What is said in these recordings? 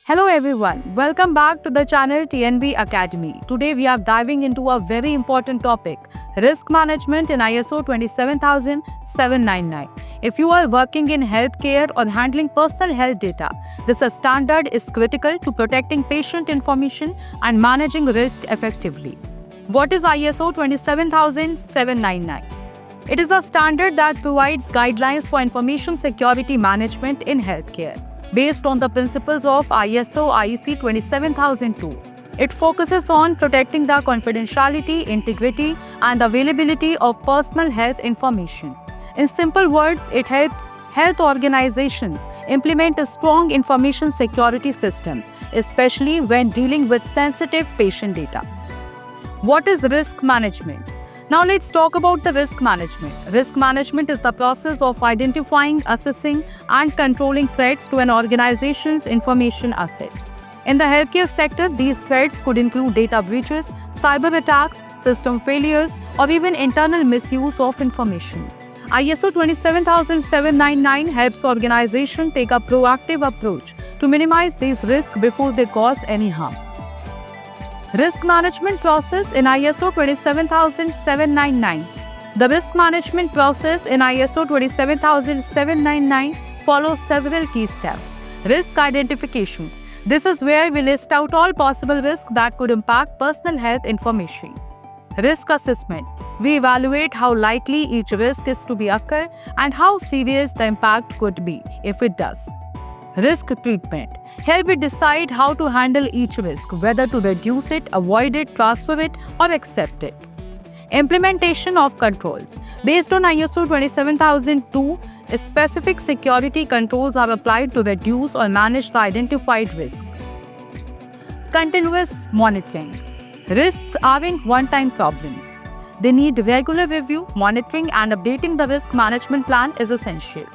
Hello everyone, welcome back to the channel TNB Academy. Today we are diving into a very important topic, risk management in ISO 27799. If you are working in healthcare or handling personal health data, this standard is critical to protecting patient information and managing risk effectively. What is ISO 27799? It is a standard that provides guidelines for information security management in healthcare. Based on the principles of ISO IEC 27002. It focuses on protecting the confidentiality, integrity, and availability of personal health information. In simple words, it helps health organizations implement strong information security systems, especially when dealing with sensitive patient data. What is risk management? Now let's talk about the risk management. Risk management is the process of identifying, assessing, and controlling threats to an organization's information assets. In the healthcare sector, these threats could include data breaches, cyber attacks, system failures, or even internal misuse of information. ISO 27799 helps organizations take a proactive approach to minimize these risks before they cause any harm. Risk management process in ISO 27799. The risk management process in ISO 27799 follows several key steps. Risk identification. This is where we list out all possible risks that could impact personal health information. Risk assessment. We evaluate how likely each risk is to be occur and how serious the impact could be if it does. Risk treatment. Here we decide how to handle each risk, whether to reduce it, avoid it, transfer it, or accept it. Implementation of controls. Based on ISO 27002, specific security controls are applied to reduce or manage the identified risk. Continuous monitoring. Risks aren't one-time problems. They need regular review, monitoring, and updating the risk management plan is essential.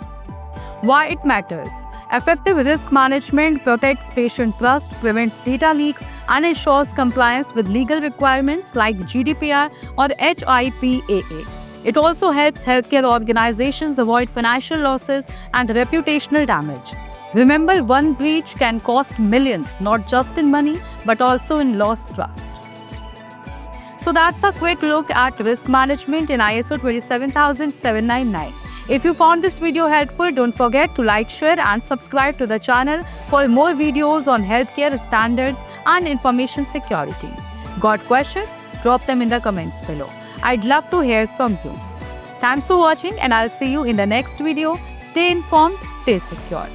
Why it matters? Effective risk management protects patient trust, prevents data leaks, and ensures compliance with legal requirements like GDPR or HIPAA. It also helps healthcare organizations avoid financial losses and reputational damage. Remember, one breach can cost millions, not just in money, but also in lost trust. So that's a quick look at risk management in ISO 27799. If you found this video helpful, don't forget to like, share, and subscribe to the channel for more videos on healthcare standards and information security. Got questions? Drop them in the comments below. I'd love to hear from you. Thanks for watching, and I'll see you in the next video. Stay informed, stay secure.